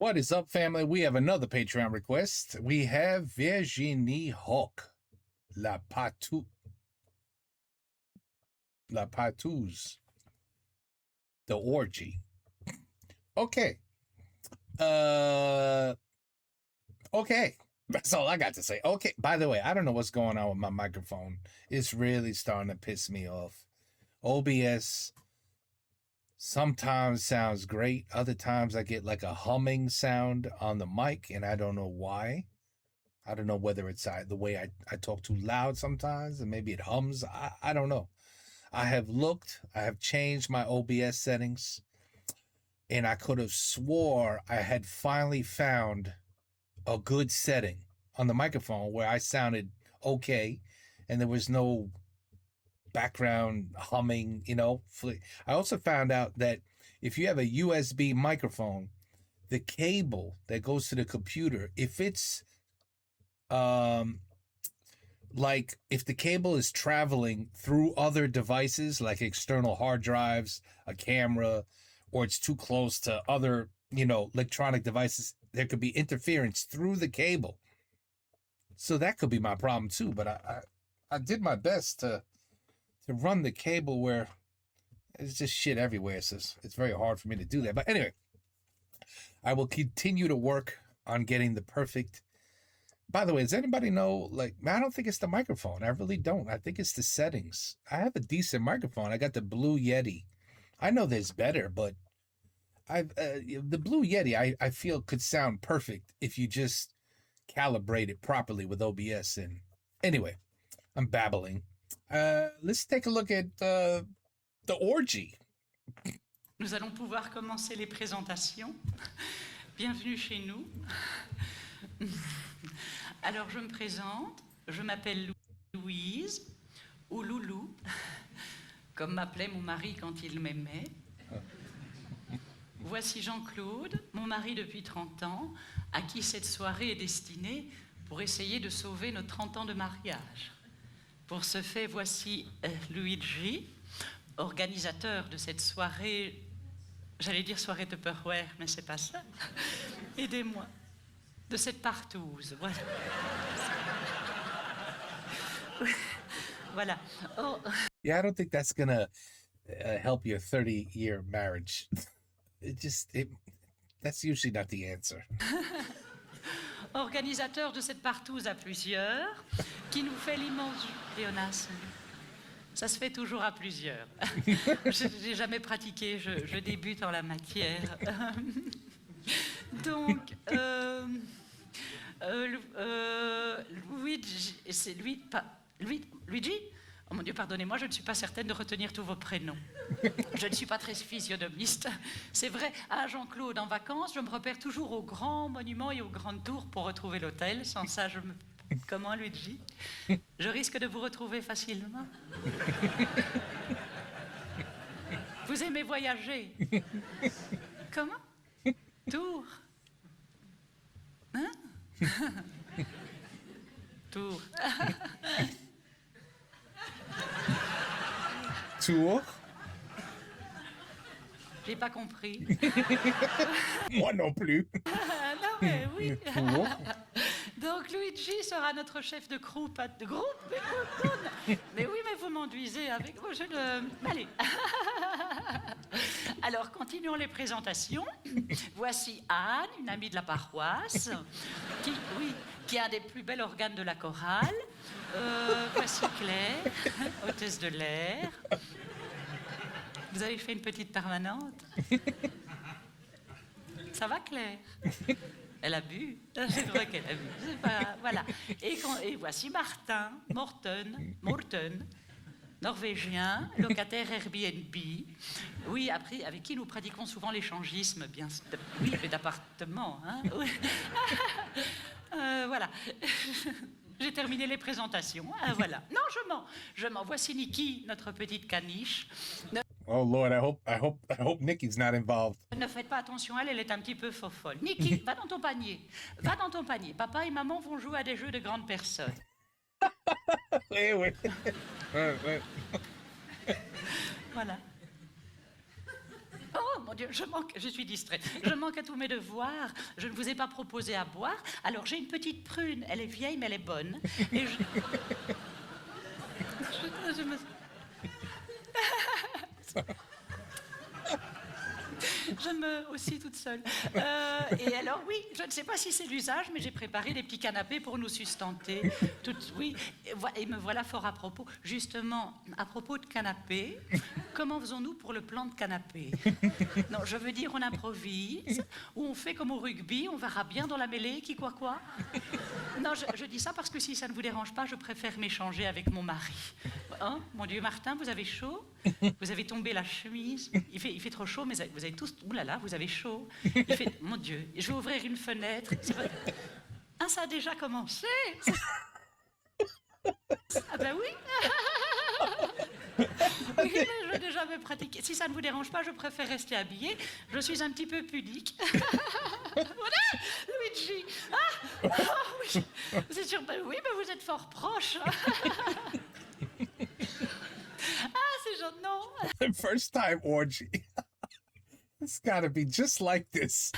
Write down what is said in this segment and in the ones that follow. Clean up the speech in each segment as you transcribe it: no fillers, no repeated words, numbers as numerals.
What is up, family? We have another Patreon request. We have Virginie Hawk, La Patou, La Patouze, The Orgy. Okay. Uh, okay. That's all I got to say. Okay. By the way, I don't know what's going on with my microphone. It's really starting to piss me off. OBS sometimes sounds great. Other times I get like a humming sound on the mic, and I don't know why. I don't know whether it's the way I talk too loud sometimes, and maybe it hums. I don't know. I have looked, I have changed my OBS settings, and I could have swore I had finally found a good setting on the microphone where I sounded okay, and there was no background humming, I also found out that if you have a USB microphone, the cable that goes to the computer, if it's like if the cable is traveling through other devices like external hard drives, a camera, or it's too close to other, electronic devices, there could be interference through the cable. So that could be my problem too. But I did my best to run the cable where there's just shit everywhere. So it's very hard for me to do that. But anyway, I will continue to work on getting the perfect. By the way, does anybody know, I don't think it's the microphone. I really don't. I think it's the settings. I have a decent microphone. I got the Blue Yeti. I know there's better, but the Blue Yeti, I feel could sound perfect if you just calibrate it properly with OBS. And anyway, I'm babbling. Let's take a look at The Orgy. Nous allons pouvoir commencer les présentations. Bienvenue chez nous. Alors, je me présente. Je m'appelle Louise, ou Loulou, comme m'appelait mon mari quand il m'aimait. Voici Jean-Claude, mon mari depuis 30 ans, à qui cette soirée est destinée pour essayer de sauver nos 30 ans de mariage. Pour ce fait, voici Luigi, organisateur de cette soirée, j'allais dire soirée Tupperware, mais c'est pas ça. Aidez-moi. De cette partouze, voilà. Voilà. Oh. Yeah, I don't think that's gonna help your 30-year marriage. That's usually not the answer. Organisateur de cette partouze à plusieurs, qui nous fait l'immense... Léonas, ça se fait toujours à plusieurs. Je n'ai jamais pratiqué, je débute en la matière. Donc, Luigi, c'est Luigi? Oh mon Dieu, pardonnez-moi, je ne suis pas certaine de retenir tous vos prénoms. Je ne suis pas très physionomiste. C'est vrai, Jean-Claude, en vacances, je me repère toujours aux grands monuments et aux grandes tours pour retrouver l'hôtel. Sans ça, je me... Comment, Luigi? Je risque de vous retrouver facilement. Vous aimez voyager? Comment? Tours. Hein? Tours. Tour? J'ai pas compris. Moi non plus. Non, mais oui. Tour? Donc Luigi sera notre chef de groupe. De groupe? Mais oui, mais vous m'enduisez avec... Moi, Allez. Alors, continuons les présentations. Voici Anne, une amie de la paroisse, qui a un des plus bels organes de la chorale. Voici Claire, hôtesse de l'air. Vous avez fait une petite permanente? Ça va, Claire? Elle a bu. Je crois qu'elle a bu. Voilà. Et voici Morten, norvégien, locataire Airbnb. Oui, après, avec qui nous pratiquons souvent l'échangisme, bien. Oui, mais d'appartement, hein. Oui. Voilà. J'ai terminé les présentations. Voilà. Non, je mens. Voici Nikki, notre petite caniche. Oh Lord, I hope Nikki's not involved. Ne faites pas attention à elle, elle est un petit peu fofolle. Nikki, va dans ton panier. Va dans ton panier. Papa et maman vont jouer à des jeux de grandes personnes. Oui. Voilà. Oh, mon Dieu, je suis distraite. Je manque à tous mes devoirs. Je ne vous ai pas proposé à boire. Alors j'ai une petite prune. Elle est vieille, mais elle est bonne. Et je me... Je me aussi toute seule. Et alors oui, je ne sais pas si c'est l'usage, mais j'ai préparé des petits canapés pour nous sustenter. Oui, et me voilà fort à propos. Justement, à propos de canapés, comment faisons-nous pour le plan de canapé? Non, je veux dire, on improvise, ou on fait comme au rugby, on verra bien dans la mêlée qui quoi. Non, je dis ça parce que si ça ne vous dérange pas, je préfère m'échanger avec mon mari. Hein? Mon Dieu, Martin, vous avez chaud? Vous avez tombé la chemise? Il fait trop chaud, mais vous avez tous... Ouh là là, vous avez chaud. Il fait... Mon Dieu, je vais ouvrir une fenêtre. Ah, ça a déjà commencé? Ah ben oui. Oui, je vais déjà me pratiquer. Si ça ne vous dérange pas, je préfère rester habillée. Je suis un petit peu pudique. Voilà, Luigi. Ah, oui. C'est sûr, ben oui, mais vous êtes fort proche. Ah, c'est gentil, non. First time orgy. It's gotta be just like this.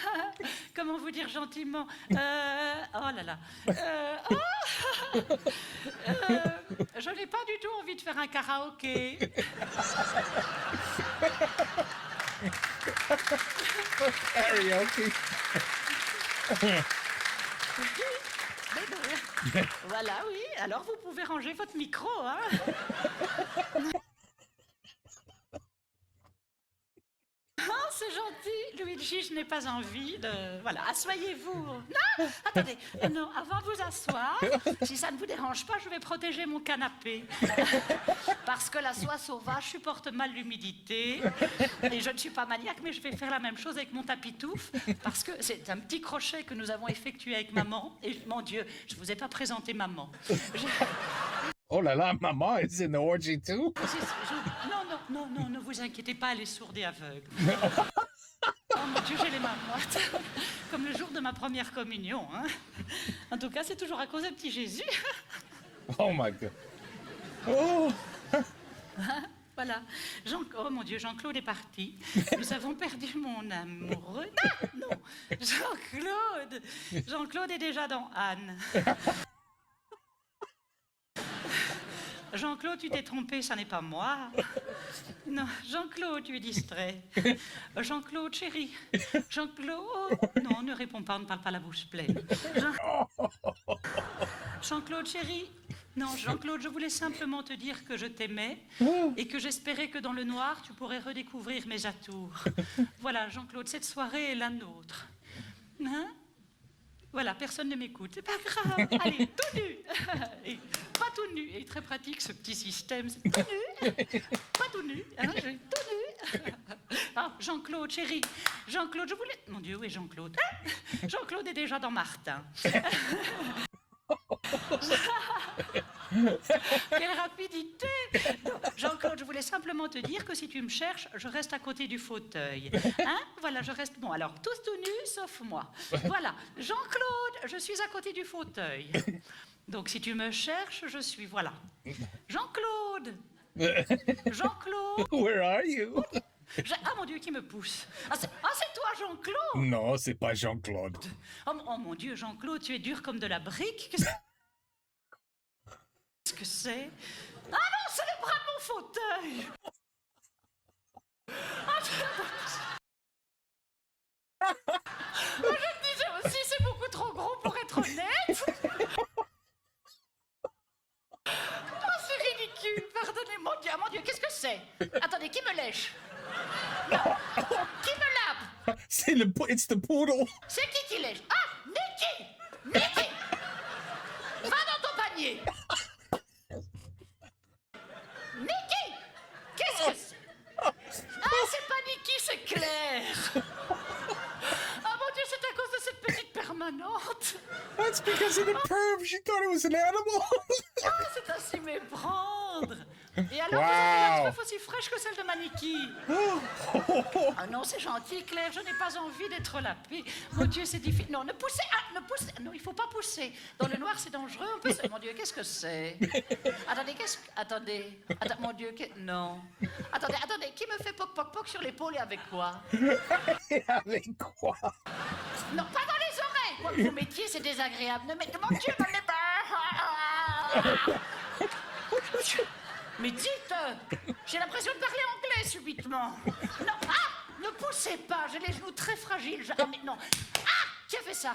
Comment vous dire gentiment? Oh là là. Je n'ai pas du tout envie de faire un karaoké. Karaoke. Voilà, oui. Alors vous pouvez ranger votre micro, hein. Oh, c'est gentil, Luigi, je n'ai pas envie de... Voilà, asseyez-vous. Non, attendez, non, avant de vous asseoir, si ça ne vous dérange pas, je vais protéger mon canapé. Parce que la soie sauvage supporte mal l'humidité. Et je ne suis pas maniaque, mais je vais faire la même chose avec mon tapis-touffe. Parce que c'est un petit crochet que nous avons effectué avec maman. Et mon Dieu, je ne vous ai pas présenté maman. Oh là là, maman is in the orgy too? Non, ne vous inquiétez pas, elle est sourde et aveugle. Oh mon Dieu, j'ai les mains moites. Comme le jour de ma première communion. Hein. En tout cas, c'est toujours à cause de petit Jésus. Oh my God. Oh. Voilà. Oh mon Dieu, Jean-Claude est parti. Nous avons perdu mon amoureux. Non. Jean-Claude est déjà dans Anne. Jean-Claude, tu t'es trompé, ça n'est pas moi. Non, Jean-Claude, tu es distrait. Jean-Claude, chéri. Jean-Claude... Non, ne réponds pas, on ne parle pas la bouche pleine. Jean-Claude, chéri. Non, Jean-Claude, je voulais simplement te dire que je t'aimais et que j'espérais que dans le noir, tu pourrais redécouvrir mes atours. Voilà, Jean-Claude, cette soirée est la nôtre. Hein? Voilà, personne ne m'écoute. C'est pas grave. Allez, tout nu. Et pas tout nu. Et très pratique, ce petit système. C'est tout nu. Pas tout nu. Hein, tout nu. Ah, Jean-Claude, chéri. Jean-Claude, je voulais... Mon Dieu, où est Jean-Claude? Jean-Claude est déjà dans Martin. Quelle rapidité! Jean-Claude, je voulais simplement te dire que si tu me cherches, je reste à côté du fauteuil. Hein? Voilà, je reste... Bon, alors, tous tout nus, sauf moi. Voilà, Jean-Claude, je suis à côté du fauteuil. Donc, si tu me cherches, je suis... Voilà. Jean-Claude! Jean-Claude! Where are you? Ah, mon Dieu, qui me pousse? Ah, c'est toi, Jean-Claude? Non, c'est pas Jean-Claude. Oh, mon Dieu, Jean-Claude, tu es dur comme de la brique. Qu'est-ce que c'est? Ah non, c'est le bras de mon fauteuil! Je me disais aussi, c'est beaucoup trop gros pour être honnête. Oh, c'est ridicule, pardonnez, mon Dieu, qu'est-ce que c'est? Attendez, qui me lèche? Non, qui me lave? It's the poodle. C'est qui lèche? Ah, Nicky! Nicky! Va dans ton panier! Nicky! Qu'est-ce que c'est? Ah, c'est pas Nicky, c'est Claire! Ah mon Dieu, c'est à cause de cette petite permanente! That's because of the perv. She thought it was an animal. Ah, c'est à s'y méprendre! Et alors, vous avez la Wow. truffe aussi fraîche que celle de Maniki. Ah non, c'est gentil, Claire, je n'ai pas envie d'être lapée. Mon Dieu, c'est difficile. Non, ne poussez, ne poussez. Non, il ne faut pas pousser. Dans le noir, c'est dangereux. On peut... Mon Dieu, qu'est-ce que c'est? Attendez, Attendez. Mon Dieu, non. Attendez, qui me fait poc sur l'épaule et avec quoi? Avec quoi? Non, pas dans les oreilles. Quoi que vous mettiez, c'est désagréable. Ne mettez... Mon Dieu, ne mettez pas... Mais dites, j'ai l'impression de parler anglais subitement. Non, ne poussez pas, j'ai les genoux très fragiles. Ah, mais non. Ah, qui a fait ça?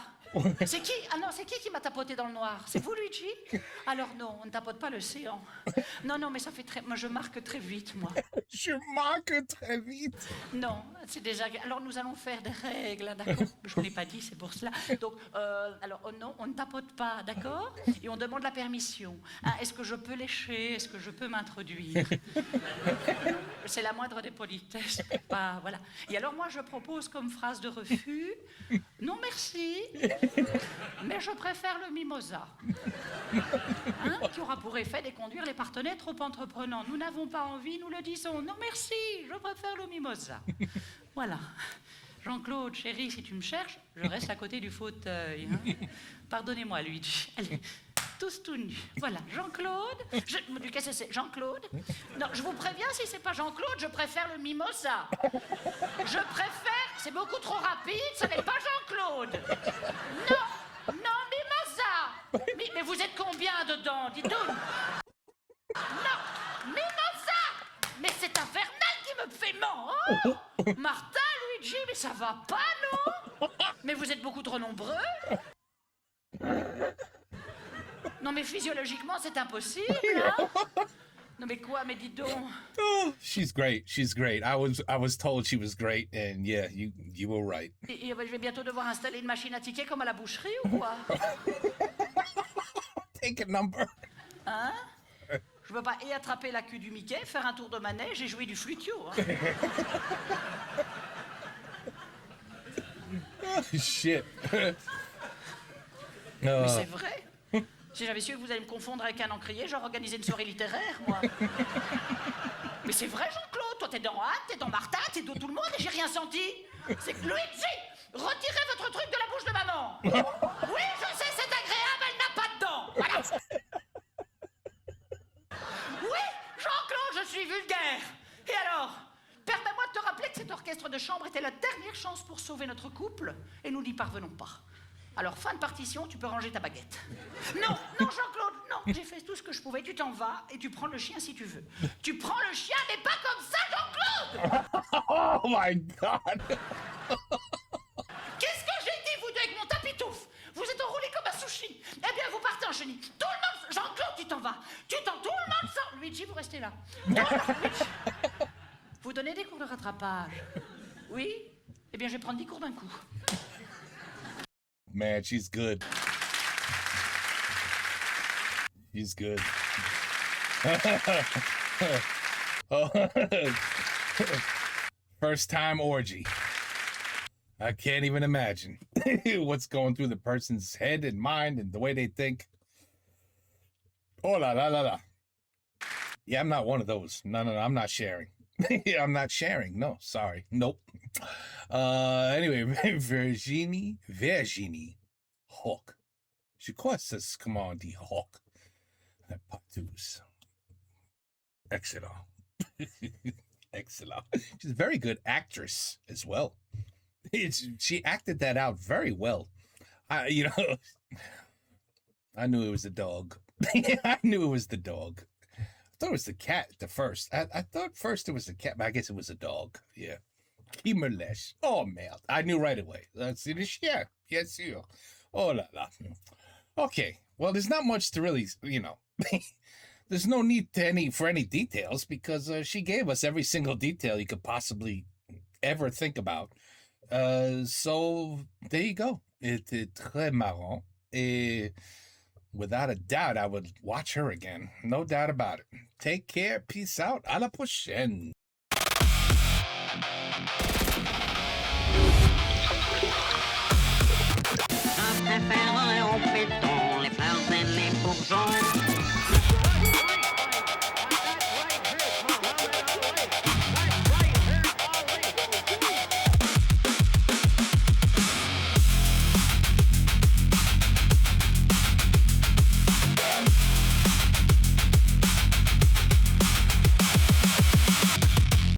C'est qui? Ah non, c'est qui m'a tapoté dans le noir? C'est vous, Luigi? Alors non, on ne tapote pas l'océan. Non, mais ça fait très... Moi, je marque très vite, moi. Je marque très vite. Non, c'est désagréable. Alors, nous allons faire des règles, d'accord? Je ne vous l'ai pas dit, c'est pour cela. Donc, alors, oh non, on ne tapote pas, d'accord? Et on demande la permission. Ah, est-ce que je peux lécher? Est-ce que je peux m'introduire? C'est la moindre des politesses. Pas, voilà. Et alors, moi, je propose comme phrase de refus, non merci, mais je préfère le mimosa. Hein, qui aura pour effet de conduire les partenaires trop entreprenants. Nous n'avons pas envie, nous le disons. Non merci, je préfère le mimosa. Voilà. Jean-Claude, chéri, si tu me cherches, je reste à côté du fauteuil. Hein. Pardonnez-moi, Luigi. Allez, tous tout nus. Voilà, Jean-Claude. Qu'est-ce que c'est? Jean-Claude? Non, je vous préviens, si c'est pas Jean-Claude, je préfère le mimosa. Je préfère, c'est beaucoup trop rapide, ce n'est pas Jean-Claude. Non, mimosa. Mais vous êtes combien dedans? Dites donc. Non, mimosa. Mais c'est infernal qui me fait mal. Oh, Martin, Luigi, mais ça va pas, non? Mais vous êtes beaucoup trop nombreux. Non, mais physiologiquement, c'est impossible, hein? Non, mais quoi? Mais dites donc. Oh, she's great. She's great. I was told she was great, and yeah, you were right. Et je vais bientôt devoir installer une machine à tickets comme à la boucherie ou quoi? Take a number. Hein? Je veux pas et attraper la queue du Mickey, faire un tour de manège et jouer du flutio. Hein? Shit. Mais c'est vrai. Si j'avais su que vous allez me confondre avec un encrier, j'aurais organisé une soirée littéraire, moi. Mais c'est vrai, Jean-Claude, toi t'es dans Anne, t'es dans Martin, t'es dans tout le monde et j'ai rien senti. C'est que Luigi, retirez votre truc de la bouche de maman. Oui, je sais, c'est agréable, elle n'a pas de dents. Voilà. Oui, Jean-Claude, je suis vulgaire. Et alors? Permets-moi de te rappeler que cet orchestre de chambre était la dernière chance pour sauver notre couple et nous n'y parvenons pas. Alors, fin de partition, tu peux ranger ta baguette. Non, Jean-Claude, non, j'ai fait tout ce que je pouvais, tu t'en vas et tu prends le chien si tu veux. Tu prends le chien, mais pas comme ça, Jean-Claude! Oh my God! Qu'est-ce que j'ai dit, vous deux, avec mon tapis-touffe? Vous êtes enroulés comme un sushi. Eh bien, vous partez en chenille. Tout le monde... Jean-Claude, tu t'en vas. Tout le monde sort. Luigi, vous restez là. Luigi. Vous donnez des cours de rattrapage? Oui? Eh bien, je vais prendre 10 cours d'un coup. Man, she's good. She's good. First time orgy. I can't even imagine what's going through the person's head and mind and the way they think. Oh la la la la. Yeah, I'm not one of those. No, I'm not sharing. I'm not sharing. No, sorry. Nope. Anyway, Virginie Hawk. Je crois que ça se commande dit Hawk. Patous. Excellent. Excellent. She's a very good actress as well. She acted that out very well. I knew it was a dog. I knew it was the dog. I thought it was the cat at the first. I thought first it was the cat, but I guess it was a dog. Yeah. Kimmerlesh. Oh, merde. I knew right away. That's it. Yeah. Yes, you. Oh, la la. Okay. Well, there's not much to really, there's no need for any details because she gave us every single detail you could possibly ever think about. So there you go. It's très marrant. Without a doubt, I would watch her again. No doubt about it. Take care. Peace out. À la prochaine.